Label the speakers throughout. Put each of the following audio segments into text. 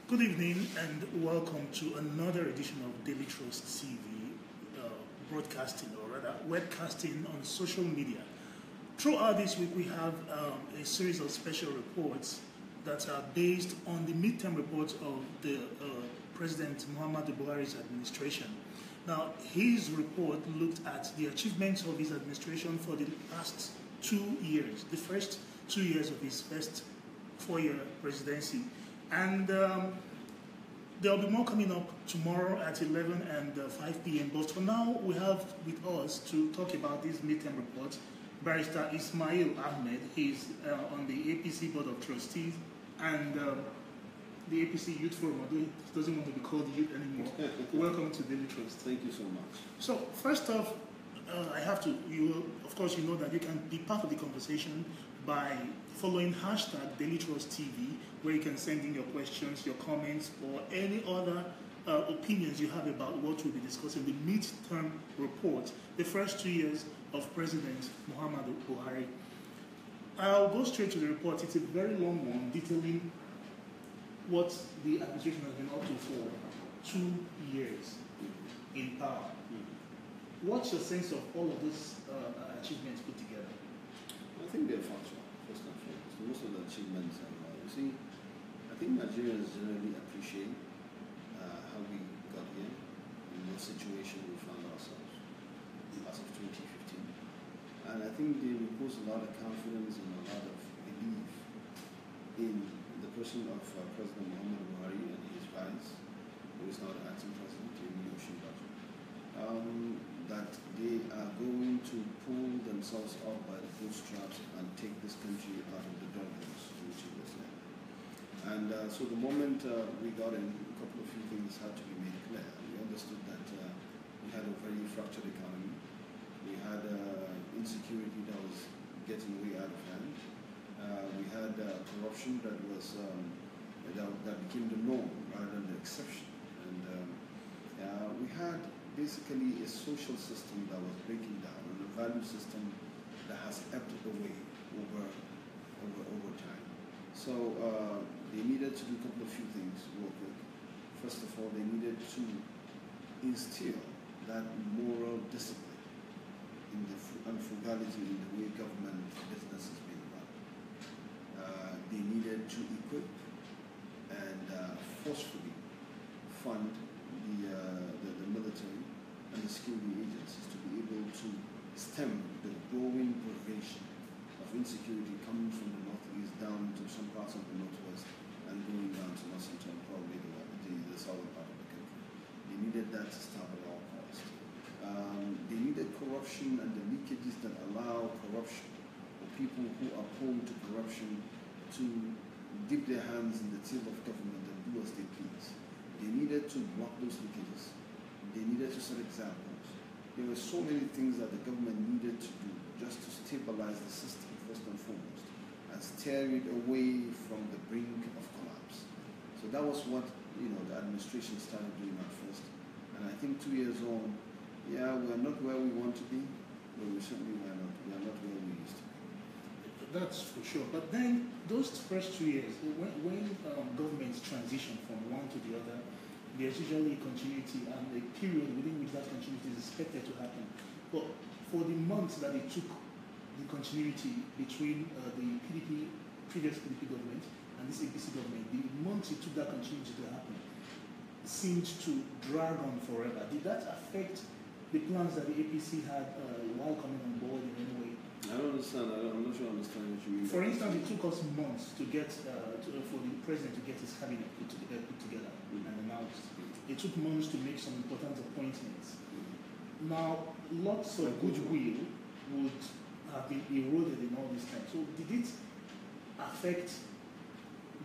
Speaker 1: Good evening and welcome to another edition of Daily Trust TV, broadcasting or rather webcasting on social media. Throughout this week we have a series of special reports that are based on the midterm reports of the President Muhammadu Buhari's administration. Now, his report looked at the achievements of his administration for the past 2 years, the first 2 years of his first 4-year presidency. And there'll be more coming up tomorrow at 11 and 5 p.m. But for now, we have with us to talk about this midterm report, Barrister Ismail Ahmed. He's on the APC Board of Trustees and the APC Youth Forum, although he doesn't want to be called youth anymore. Welcome to Daily Trust.
Speaker 2: Thank you so much.
Speaker 1: So, first off, I have to, of course, you know that you can be part of the conversation by following hashtag DailyTrustTV, where you can send in your questions, your comments, or any other opinions you have about what we'll be discussing, the midterm report, the first 2 years of President Muhammadu Buhari. I'll go straight to the report. It's a very long one, detailing what the administration has been up to for 2 years in power. What's your sense of all of these achievements put together?
Speaker 2: I think they're functional, first and foremost. Most of the achievements are, you see, I think Nigerians generally appreciate how we got here, in what situation we found ourselves as of 2015. And I think they repose a lot of confidence and a lot of belief in the person of President Muhammadu Buhari and his vice, who is now the acting president, that they are going to pull themselves up by the bootstraps and take this country out of the doldrums which it was in. And so the moment we got in, a couple of few things had to be made clear. We understood that we had a very fractured economy. We had insecurity that was getting way out of hand. We had corruption that was that became the norm rather than the exception. And we had basically a social system that was breaking down and a value system that has ebbed away over time. So they needed to do a couple of few things real quick. First of all, they needed to instill that moral discipline in the and frugality in the way government business is being run. They needed to equip and forcefully fund the military and the security agencies to be able to stem the growing pervasive of insecurity coming from the northeast down to some parts of the northwest and going down to north central and probably the southern part of the country. They needed that to stop at all costs. They needed corruption and the leakages that allow corruption, or people who are prone to corruption, to dip their hands in the till of government and do as they please. They needed to block those leakages. They needed to set examples. There were so many things that the government needed to do just to stabilize the system, first and foremost, and steer it away from the brink of collapse. So that was what the administration started doing at first. And I think 2 years on, yeah, we're not where we want to be, but we certainly we are not where we used to be.
Speaker 1: That's for sure. But then those first 2 years, when governments transition from one to the other, there's usually a continuity and a period within which that continuity is expected to happen. But for the months that it took the continuity between the previous PDP government and this APC government, the months it took that continuity to happen seemed to drag on forever. Did that affect the plans that the APC had while coming on board in any way?
Speaker 2: I don't understand. I'm not sure I understand what you mean.
Speaker 1: For instance, it took us months to get for the president to get his cabinet put together and announced. It took months to make some important appointments. Now, lots of goodwill would have been eroded in all this time. So, did it affect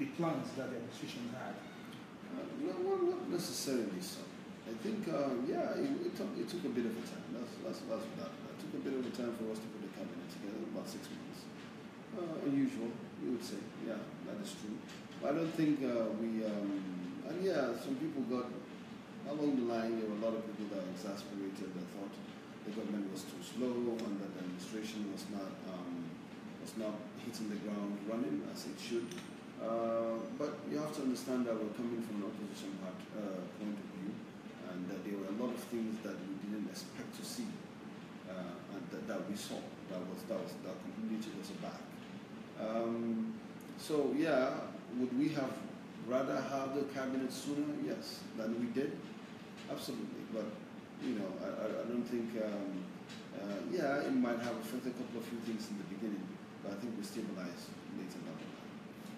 Speaker 1: the plans that the administration had?
Speaker 2: Not necessarily so. I think, it took a bit of a time. That's that. It took a bit of a time for us to put the cabinet together, about 6 months. Unusual, you would say. Yeah, that is true. But I don't think some people got, along the line, there were a lot of people that were exasperated, that thought the government was too slow and that the administration was not hitting the ground running as it should. But you have to to understand that we're coming from an opposition point of view, and that there were a lot of things that we didn't expect to see, and that we saw that completely took us aback. So yeah, would we have rather have the cabinet sooner? Yes, than we did, absolutely. But you know, I don't think. Yeah, it might have affected a couple of few things in the beginning, but I think we stabilize later down the line.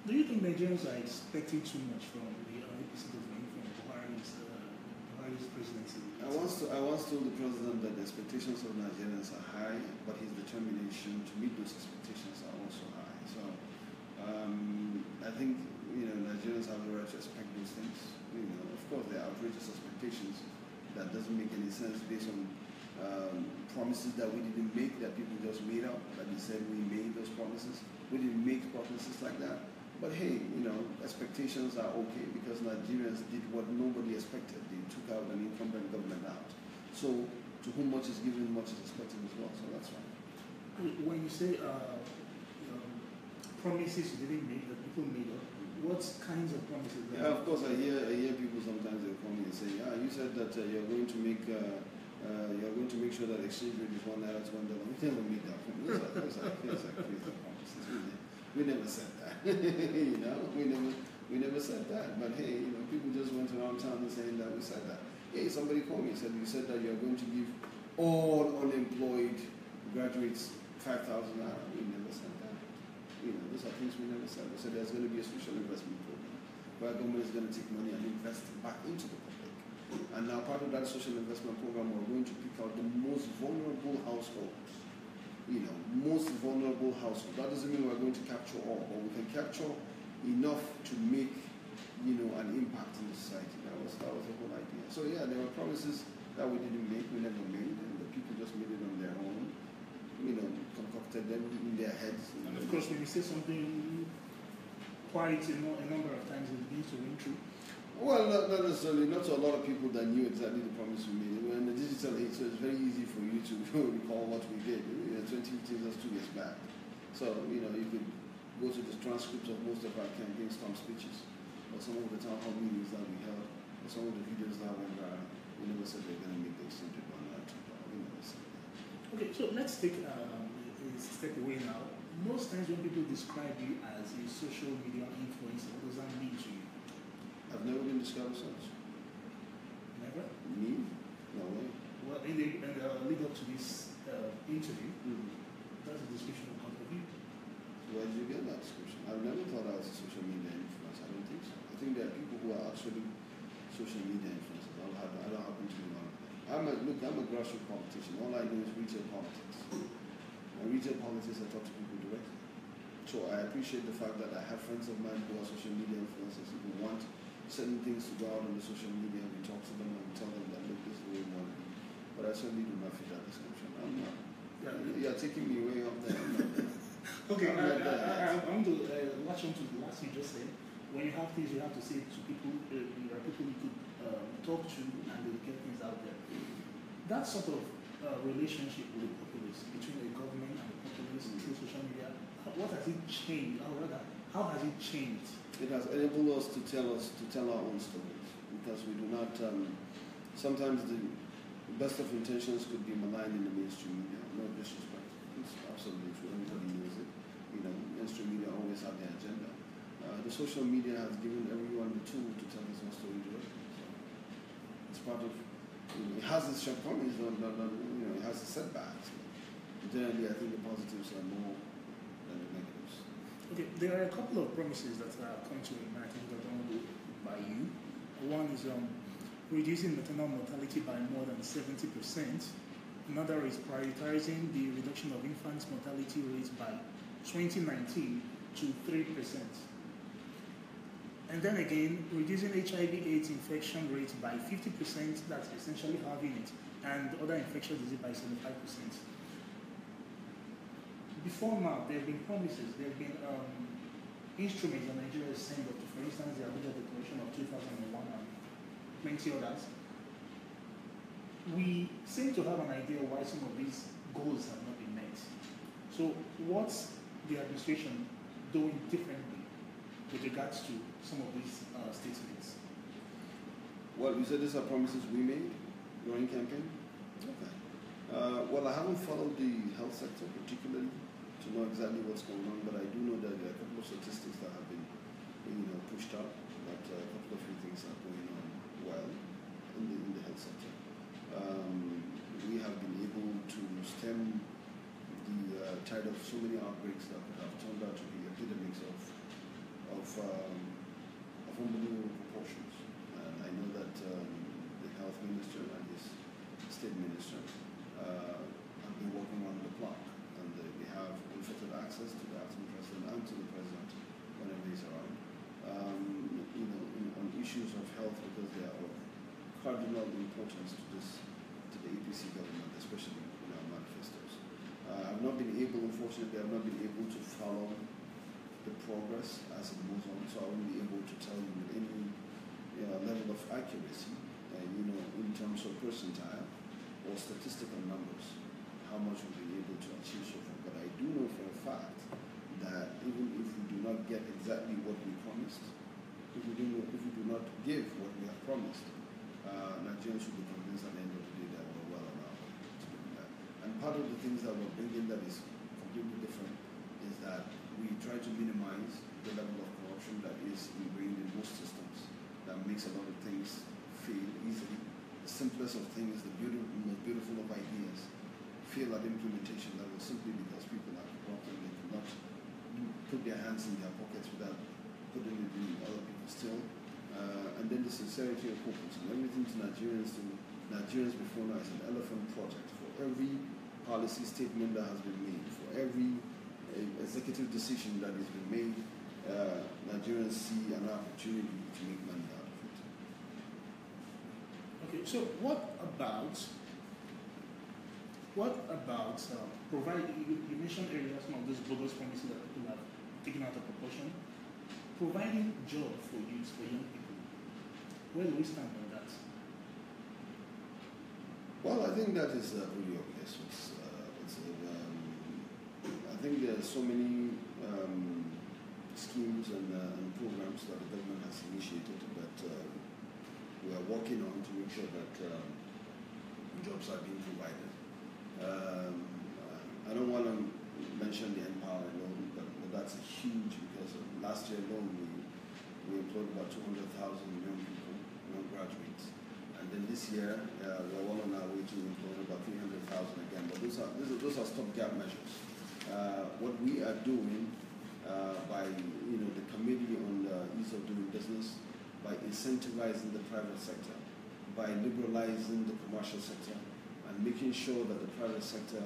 Speaker 1: Do you think Nigerians are expecting too much from the episode of Buhari's presidency?
Speaker 2: I once told the president that the expectations of Nigerians are high, but his determination to meet those expectations are also high. So I think Nigerians have the right to expect those things. Of course, there are outrageous expectations that doesn't make any sense based on promises that we didn't make, that people just made up, that they said we made those promises. We didn't make promises like that. But hey, expectations are okay because Nigerians did what nobody expected. They took out an incumbent government out. So to whom much is given, much is expected as well. So that's fine.
Speaker 1: When you say promises you didn't make that people made up, what kinds of promises?
Speaker 2: Yeah, of course, I hear people sometimes they call me and say, you said that you're going to make sure that exchange rate is $1 to $1. We never made that. Those are crazy promises. We never said that. we never said that. But hey, people just went around town and saying that we said that. Hey, somebody called me and said, you said that you're going to give all unemployed graduates $5,000. We never said that. Those are things we never said. We said there's going to be a social investment program where government is going to take money and invest it back into the public. And now part of that social investment program, we're going to pick out the most vulnerable households. Most vulnerable households. That doesn't mean we're going to capture all, but we can capture enough to make, an impact in the society. That was the whole idea. So yeah, there were promises that we didn't make, we never made, and the people just made it on their own. Concocted them in their heads.
Speaker 1: And of course, when you say something quite a number of times, it begins to ring true.
Speaker 2: Well, not necessarily. Not to a lot of people that knew exactly the promise we made. We're in the digital age, so it's very easy for you to recall what we did. 2015 was 2 years back. So, you could go to the transcripts of most of our campaign storm speeches, or some of the town hall meetings that we held, or some of the videos that went viral. We never said we're going to make the exchange rate $1 to $2. We never said that.
Speaker 1: Okay, so let's take a step away now. Most times when people describe you as a social media influencer, what does that mean to you?
Speaker 2: I've never been described as such.
Speaker 1: Never?
Speaker 2: Me? No way.
Speaker 1: Well, in the lead up to this interview, that's a description of both of you.
Speaker 2: Where did you get that description? I've never thought I was a social media influencer. I don't think so. I think there are people who are actually social media influencers. I don't happen to be one of them. I'm a grassroots politician. All I do is retail politics. And retail politics, I talk to people directly. So I appreciate the fact that I have friends of mine who are social media influencers who want certain things to go out on the social media, and we talk to them and we tell them that look, this is the way we want to be. But I certainly do not fit that description. I'm not. Yeah. You're taking me way up there. I'm not there.
Speaker 1: Okay, I want to latch on to the last you just said. When you have things you have to say to people, there are people you could talk to and they get things out there. That sort of relationship with the populace, between the government and the populace through social media, what has it changed? Or rather, how has it changed?
Speaker 2: It has enabled us to tell our own stories, because we do not. Sometimes the best of intentions could be maligned in the mainstream media. No disrespect, it's absolutely true. Everybody knows it. Mainstream media always have their agenda. The social media has given everyone the tool to tell his own story directly. So it's part of. It has its shortcomings, it has its setbacks. But generally, I think the positives are more than the negatives.
Speaker 1: Okay, there are a couple of promises that come to mind that are done by you. One is reducing maternal mortality by more than 70%. Another is prioritizing the reduction of infant mortality rates by 2019 to 3%. And then again, reducing HIV/AIDS infection rates by 50%, that's essentially halving it, and other infectious disease by 75%. Before now, there have been promises, there have been instruments that Nigeria has signed up to, for instance, the Abuja Declaration of 2001 and plenty others. We seem to have an idea why some of these goals have not been met. So what's the administration doing differently with regards to some of these statements?
Speaker 2: Well, you said these are promises we made during campaign? Okay. Well, I haven't followed the health sector particularly to know exactly what's going on, but I do know that there are a couple of statistics that have been pushed up, that a couple of few things are going on well in the health sector. We have been able to stem the tide of so many outbreaks that could have turned out to be epidemics of unbelievable proportions. And I know that the health minister and his state minister have been working on the clock, and they have unfettered access to the acting president and to the president whenever he's around. On issues of health, because they are of cardinal importance to the APC government, especially in our manifestos. I've not been able, unfortunately, I've not been able to follow the progress as it moves on, so I won't be able to tell you with any level of accuracy, in terms of percentile or statistical numbers, how much we've been able to achieve so far. But I do know for a fact that even if we do not get exactly what we promised, if we do not give what we have promised, Nigerians will be convinced at the end of the day that we're well on our way to doing that. And part of the things that we're bringing that is completely different is that we try to minimize the level of corruption that is ingrained in most systems, that makes a lot of things fail easily. The simplest of things, the most beautiful of ideas, fail at implementation level simply because people are corrupt and they cannot put their hands in their pockets without putting it in other people's still. And then the sincerity of purpose and everything to Nigerians before now is an elephant project. For every policy statement that has been made, for every executive decision that has been made, Nigerians see an opportunity to make money out of it.
Speaker 1: Okay, so what about providing, you mentioned earlier some of those bogus promises that people have taken out of proportion, providing job for youth, for young people. Where do we stand on that?
Speaker 2: Well, I think that is really obvious. I think there are so many schemes and programs that the government has initiated that we are working on to make sure that jobs are being provided. I don't want to mention the Empower alone, but that's huge because last year alone we employed about 200,000 young people, young graduates. And then this year, we're well on our way to employing about 300,000 again. But those are stopgap measures. What we are doing by the Committee on the Ease of Doing Business, by incentivizing the private sector, by liberalizing the commercial sector, and making sure that the private sector,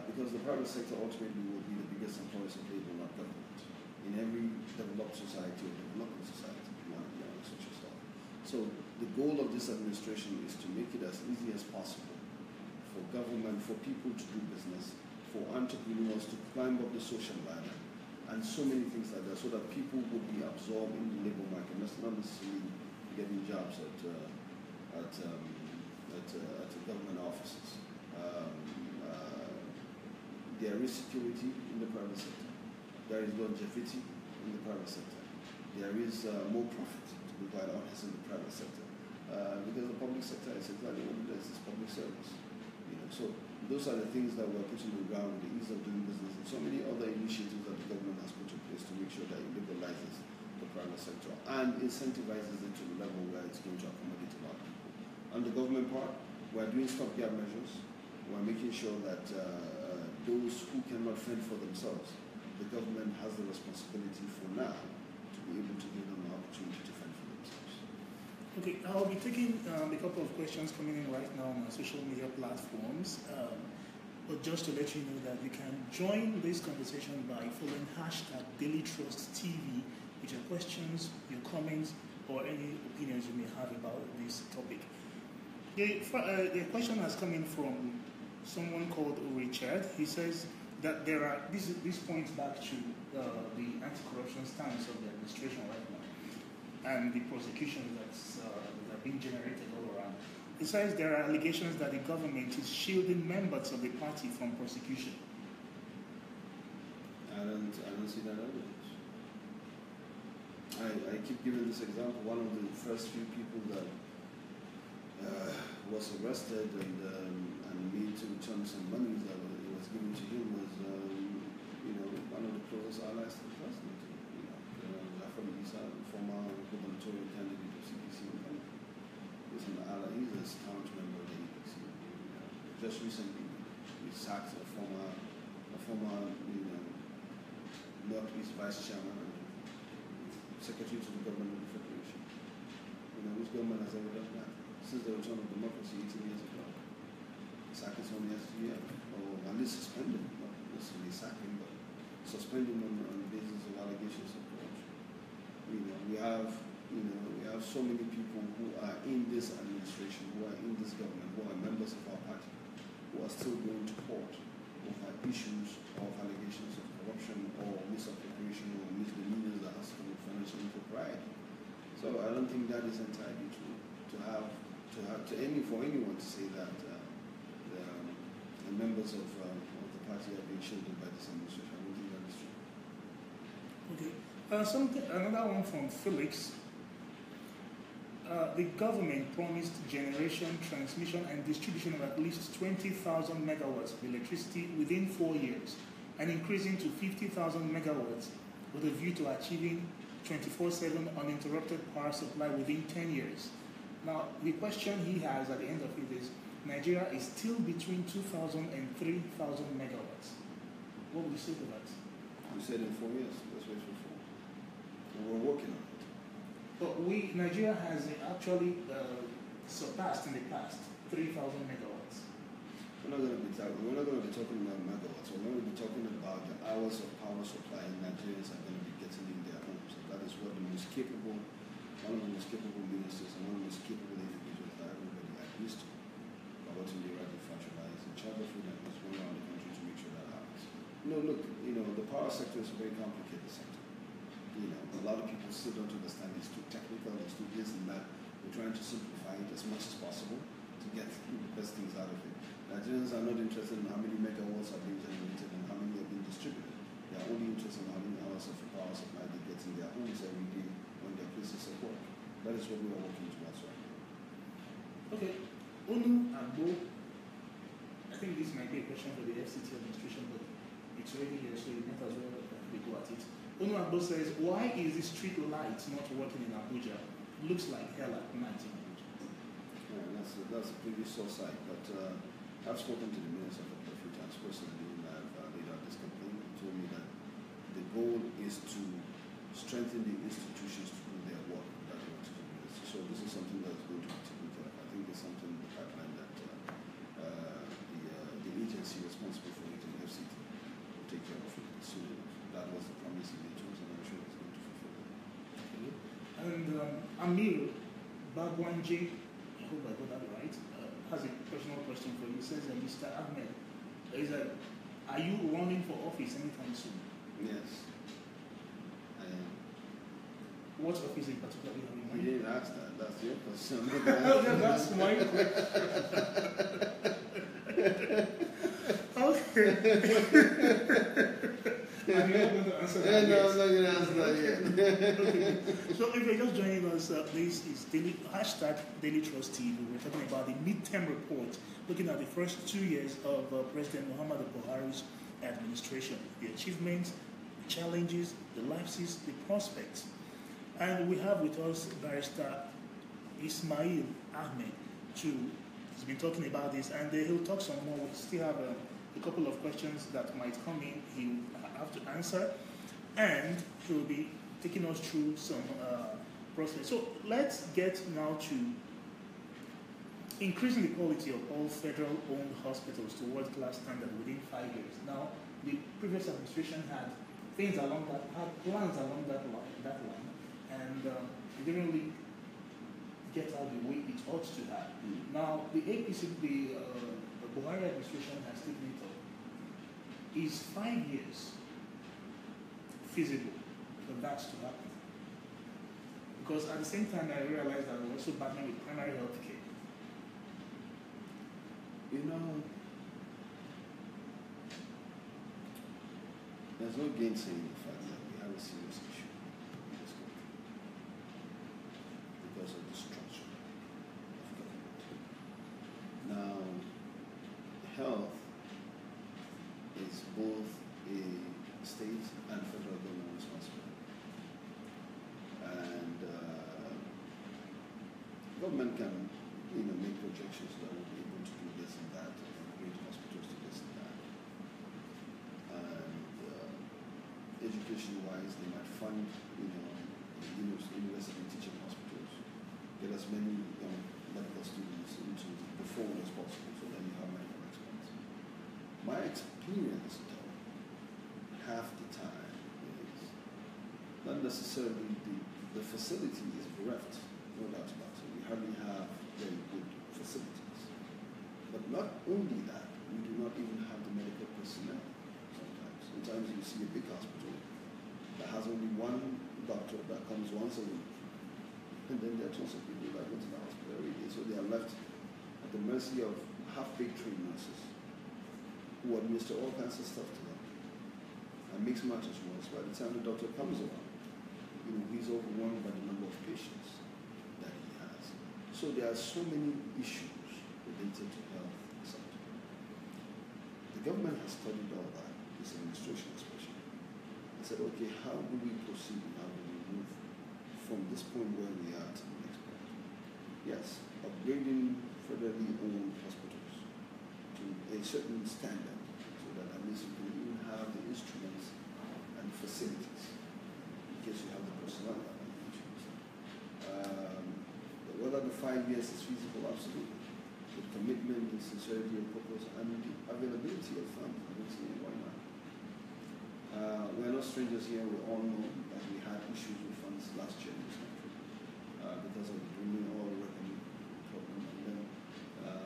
Speaker 2: because the private sector ultimately will be the biggest employers of labor, not government, in every developed society or developing society, if you want to be honest with yourself. So the goal of this administration is to make it as easy as possible for government, for people to do business, for entrepreneurs to climb up the social ladder, and so many things like that, so that people would be absorbed in the labor market, not necessarily getting jobs at government offices. There is security in the private sector. There is longevity in the private sector. There is more profit, to be quite honest, in the private sector. Because the public sector is exactly what it is, it's public service. So those are the things that we're putting on the ground, the ease of doing business, and so many other initiatives that the government has put in place to make sure that it liberalizes the private sector and incentivizes it to the level where it's going to accommodate a lot of people. On the government part, we're doing stopgap measures. We're making sure that those who cannot fend for themselves, the government has the responsibility for now to be able to give them an opportunity to fend for themselves.
Speaker 1: Okay, I'll be taking a couple of questions coming in right now on our social media platforms. But just to let you know that you can join this conversation by following #DailyTrustTV with your questions, your comments, or any opinions you may have about this topic. The question has come in from someone called Richard. He says that there are, this points back to the anti-corruption stance of the administration right now and the prosecutions that are being generated all around. He says there are allegations that the government is shielding members of the party from prosecution.
Speaker 2: I don't see that evidence. I keep giving this example. One of the first few people that was arrested and made to return some money that was given to him was, one of the closest allies to the president. From Isa, former gubernatorial candidate of CPC in Ghana. He's an ally. He's a staunch member of the APC. Just recently, we sacked a former Northeast Vice Chairman and Secretary to the Government of the Federation. Which government has ever done that since the return of democracy 18 years ago? Sack is only SGF, or at least suspended, not necessarily sacking, but suspending on the basis of allegations of corruption. We have so many people who are in this administration, who are in this government, who are members of our party, who are still going to court over issues of allegations of corruption or misappropriation or misdemeanors that has to do with financial impropriety. So I don't think that is entirely true. For anyone to say that the members of the party are being shielded by this administration, I don't think that is true.
Speaker 1: Okay. Another one from Felix. The government promised generation, transmission, and distribution of at least 20,000 megawatts of electricity within 4 years, and increasing to 50,000 megawatts with a view to achieving 24/7 uninterrupted power supply within 10 years. Now, the question he has at the end of it is, Nigeria is still between 2,000 and 3,000 megawatts. What would you say to that?
Speaker 2: You said in 4 years. That's what it's for. And we're working on it.
Speaker 1: But Nigeria has actually surpassed in the past 3,000 megawatts.
Speaker 2: We're not going to be talking about megawatts. We're going to be talking about the hours of power supply Nigerians are going to be getting in their homes. And that is what one of the most capable ministers and one of the most capable individuals that everybody agrees to. Ultimately, right, is in charge of it and is going around the country to make sure that happens. The power sector is a very complicated sector. A lot of people still don't understand. It's too technical, it's too this and that. We're trying to simplify it as much as possible to get the best things out of it. Nigerians are not interested in how many megawatts are being generated and how many are being distributed. They are only interested in how many hours of power supply they get in their homes every day on their places of work. That is what we are working towards right now.
Speaker 1: Okay. Onu Agbo, I think this might be a question for the FCT administration, but it's already here, so you might as well go at it. Onu Agbo says, why is the street light not working in Abuja? Looks like hell at night in Abuja.
Speaker 2: Yeah, that's a pretty sore sight, but I've spoken to the minister a couple of few times personally, and I've laid out this complaint. He told me that the goal is to strengthen the institutions to do their work that they want to do. So this is something that is going to be taken care of. I think there's something in the pipeline that the agency responsible for it in FCT will take care of it soon enough. That was the promise he made to us, and I'm sure he's going to fulfill it.
Speaker 1: Okay. And Amir Babwanje, I hope I got that right, has a personal question for you. He says, Mr. Ahmed, are you running for office anytime soon?
Speaker 2: Yes, I am.
Speaker 1: What office in particular do you have in mind?
Speaker 2: You didn't ask that. That's your question.
Speaker 1: That's my question. Okay. And you're not going to answer that yet.
Speaker 2: No, I'm not going to answer that yet.
Speaker 1: Okay. So if you're just joining us, this is Daily Trust TV. We're talking about the midterm report, looking at the first 2 years of President Muhammadu Buhari's administration, the achievements, the challenges, the lapses, the prospects. And we have with us Barrister Ismail Ahmed, he's been talking about this, and he'll talk some more. We still have a couple of questions that might come in. He'll have to answer, and he'll be taking us through some prospects. So let's get now to increasing the quality of all federal-owned hospitals to world-class standard within 5 years. Now, the previous administration had plans along that line, and it didn't really get out the way it ought to have. Now, the APC, the Buhari administration has taken it up. Is 5 years feasible for that to happen? Because at the same time, I realized that we're also battling with primary health care.
Speaker 2: There's no gainsaying the fact that we have a serious issue in this country. because of the structure of government. Now, health is both a state and federal government responsibility. And government can, make projections that will be able to do this and that, and upgrade hospitals to this and that. And education-wise, they might fund, university teaching hospitals, get as many medical students into the fold as possible, so then you have medical experts. My experience, though, half the time is not necessarily the facility is bereft, no doubt about it. We hardly have very good facilities. But not only that, we do not even have the medical personnel sometimes. Sometimes you see a big hospital that has only one doctor that comes once a week. And then there are tons of people that go to the hospital every day. So they are left at the mercy of half-baked trained nurses who administer all kinds of stuff to them. And makes matters worse, by the time the doctor comes around, he's overwhelmed by the number of patients that he has. So there are so many issues related to health sector. The government has studied all that, this administration especially, and said, okay, how do we proceed and how do we move from this point where we are to the next point? Yes, upgrading federally owned hospitals to a certain standard so that at least you can even have the instruments and facilities in case you have the personnel that you choose. But whether the 5 years is feasible, absolutely. The commitment, the sincerity of purpose, and the availability of funds, I don't see why not. We're not strangers here. We all know that we had issues with funds last year in this country because of the dwindling oil revenue problem. And then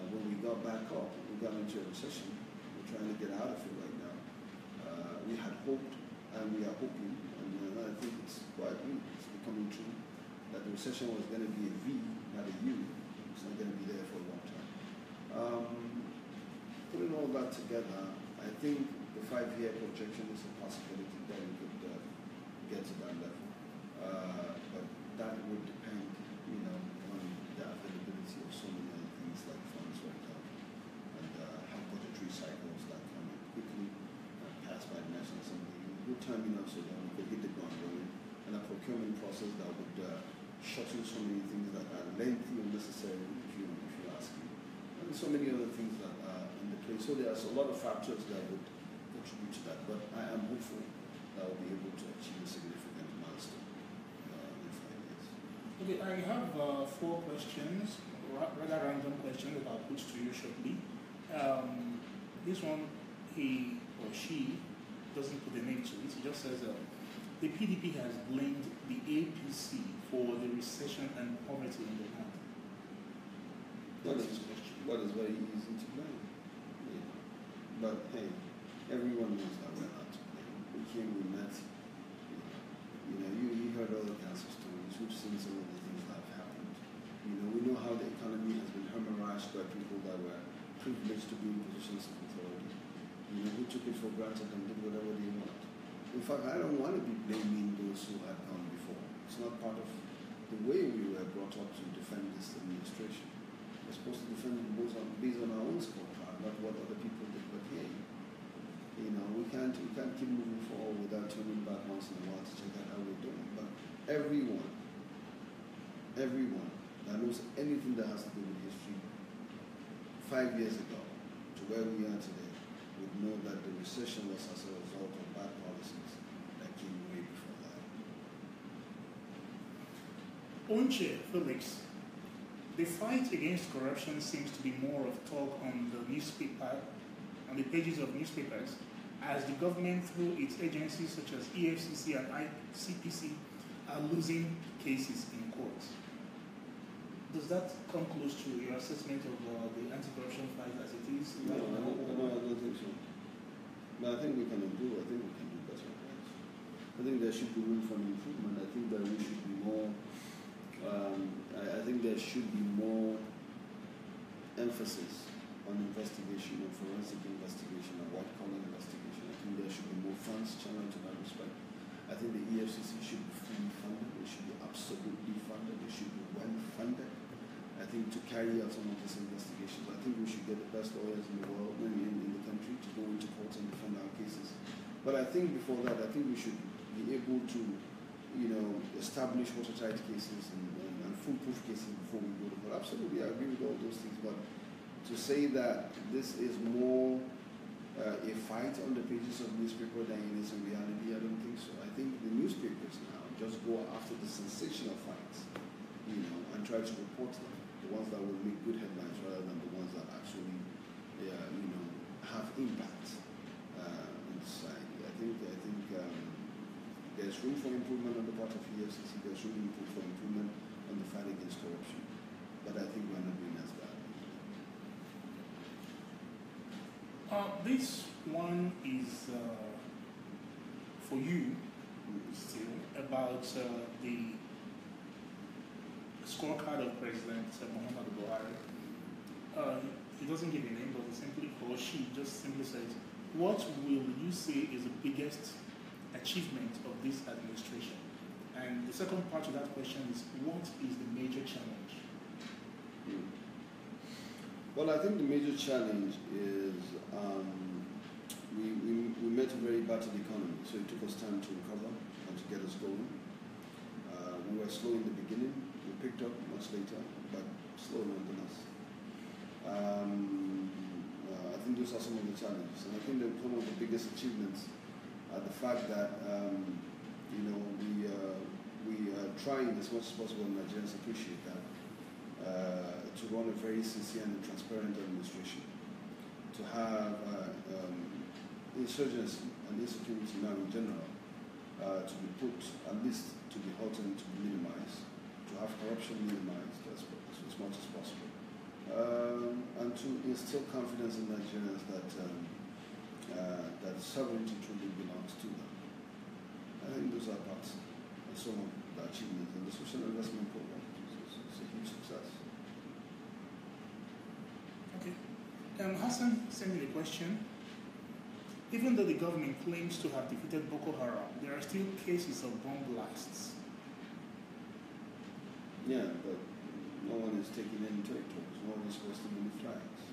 Speaker 2: when we got back up, we got into a recession. We're trying to get out of it right now. We had hoped, and we are hoping, and I think it's becoming true, that the recession was going to be a V, not a U. It's not going to be there for a long time. Putting all that together, I think the 5-year projection is a possibility that we could get to that level. But that would depend, on the availability of so many other things like funds right now, and how budgetary cycles that come in quickly passed by the National Assembly. Good timing up so that we could hit the ground running, and a procurement process that would shorten so many things that are lengthy and necessary, if you ask me. And so many other things that are in the place. So there's a lot of factors that would contribute to that, but I am hopeful that we'll be able to achieve a significant milestone in 5 years.
Speaker 1: Okay, I have 4 questions, rather random questions that I'll put to you shortly. This one, he or she doesn't put a name to it. It just says the PDP has blamed the APC for the recession and poverty in the land. That
Speaker 2: is very easy to blame. Yeah. But hey, everyone knows that we're not to blame. We came, we met. You heard all the kinds of stories. We've seen some of the things that have happened. We know how the economy has been hemorrhaged by people that were privileged to be in positions of authority. Who took it for granted and did whatever they want. In fact, I don't want to be blaming those who had gone before. It's not part of the way we were brought up to defend this administration. We're supposed to defend it based on our own scorecard, not what other people did. But hey, we can't keep moving forward without turning back once in a while to check out how we're doing. But everyone that knows anything that has to do with history 5 years ago to where we are today would know that the recession was as a result of bad policies that came way before that.
Speaker 1: Onche Felix, the fight against corruption seems to be more of talk on the newspaper, on the pages of newspapers, as the government, through its agencies such as EFCC and ICPC, are losing cases in court. Does that come close to your assessment of the anti-corruption fight as it is?
Speaker 2: No, I don't think so. But I think we can improve. I think we can do better. I think there should be room for improvement. I think that we should be more. I think there should be more emphasis on investigation, on forensic investigation, on white-collar investigation. I think there should be more funds channeled to that respect. I think the EFCC should be fully funded. It should be absolutely funded. They should be well funded. I think to carry out some of these investigations, I think we should get the best lawyers in the world, in the country, to go into court and defend our cases. But I think before that, I think we should be able to, establish watertight cases and foolproof cases before we go to court. Absolutely, I agree with all those things. But to say that this is more a fight on the pages of newspaper than it is in reality, I don't think so. I think the newspapers now just go after the sensational facts, and try to report them. The ones that will make good headlines rather than the ones that actually, have impact in society. I think there's room for improvement on the part of EFCC. There's room for improvement on the fight against corruption. But I think we're not doing as bad.
Speaker 1: This one is for you still about the scorecard of President Muhammad Buhari. He doesn't give a name, but she just simply says, what will you say is the biggest achievement of this administration? And the second part of that question is, what is the major challenge?
Speaker 2: Well, I think the major challenge is we met a very battered economy, so it took us time to recover and to get us going. We were slow in the beginning. We picked up much later, but slow nonetheless. I think those are some of the challenges, and I think that one of the biggest achievements are the fact that we are trying as much as possible, and Nigerians appreciate that, to run a very sincere and transparent administration, to have insurgency and insecurity now in general to be put, at least to be halted and to be minimized, to have corruption minimized as much as possible, and to instill confidence in Nigerians that sovereignty truly belongs to them. I think those are parts of some of the achievements, and the social investment program is a huge success.
Speaker 1: Okay. Hassan sent me the question. Even though the government claims to have defeated Boko Haram, there are still cases of bomb blasts.
Speaker 2: Yeah, but no one is taking any territories. No one is posting any flags.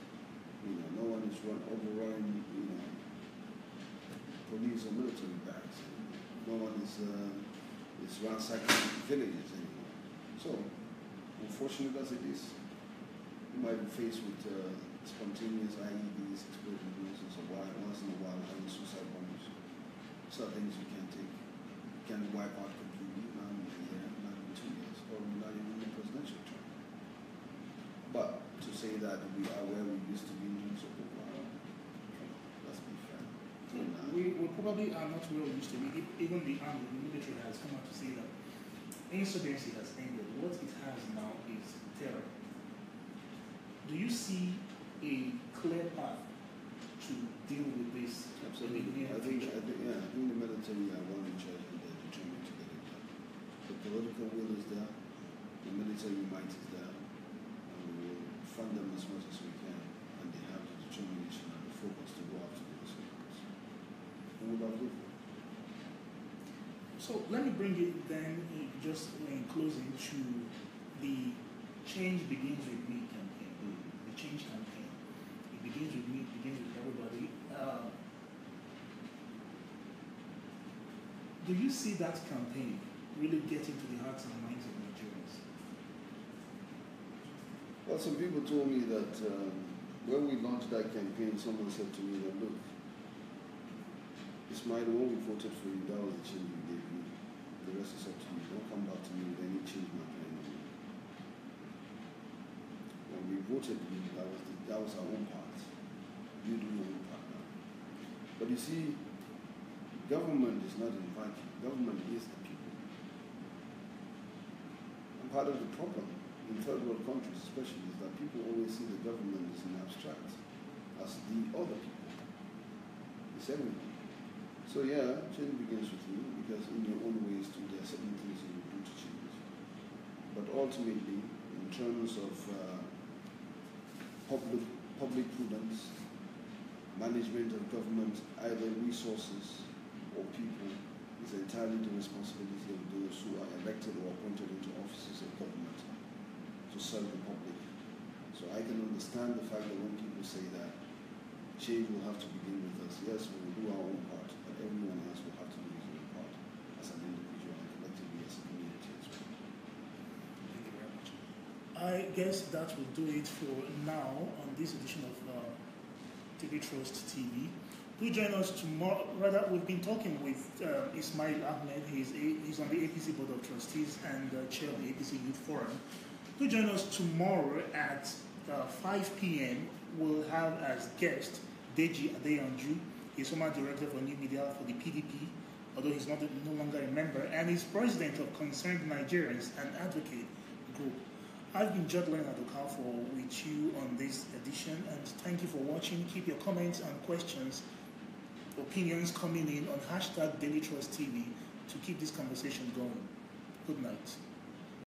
Speaker 2: No one is overrunning, police or military barracks. No one is ransacking villages anymore. So, unfortunate as it is, you might be faced with spontaneous IEDs, exploding buildings, or once in a while having suicide bombers. So things you can't take. You can't wipe out completely, not in a year, not in 2 years, or not even in a presidential term. But to say that we are where we used to be in terms of Boko Haram, let's be fair.
Speaker 1: We probably are not where we used to be. Even the army, the military has come out to say that insurgency has ended. What it has now is terror. Do you see a clear path to deal with this?
Speaker 2: Absolutely. I think the military are well in charge and they're determined to get it done. The political will is there, the military might is there, and we will fund them as much as we can, and they have the determination and the focus to go after those focus. And we'll have good.
Speaker 1: So let me bring it then, just in closing, to the Change Begins With Me campaign. The Change campaign. It begins with me, it begins with everybody. Do you see that campaign really getting to the hearts and minds of Nigerians?
Speaker 2: Well, some people told me that when we launched that campaign, someone said to me that, look, Ismail, when we voted for you, that was the change we gave you. The rest is up to you. Don't come back to me with any change my plan. When we voted you, that was our own part. You do your own part now. But you see, government is not in vacuum. Government is the people. And part of the problem in third world countries especially is that people always see the government as an abstract, as the other people. It's everyone. So yeah, change begins with you, because in your own ways too, there are certain things you do to change. But ultimately, in terms of public prudence, management of government, either resources or people, It's entirely the responsibility of those who are elected or appointed into offices of government to serve the public. So I can understand the fact that when people say that change will have to begin with us, yes, we will do our own part, but everyone else will have to do his own part as an individual and collectively as a community as well.
Speaker 1: Thank you very much. I guess that will do it for now on this edition of TV Trust TV. Do join us tomorrow. Rather, we've been talking with Ismail Ahmed. He's on the APC Board of Trustees and chair of the APC Youth Forum. Do join us tomorrow at 5 p.m. We'll have as guest Deji Adeyanju. He's former director for New Media for the PDP, although he's no longer a member, and he's president of Concerned Nigerians and Advocate Group. I've been Jodlin Adokafo with you on this edition, and thank you for watching. Keep your comments and questions, opinions coming in on #DailyTrustTV to keep this conversation going. Good night.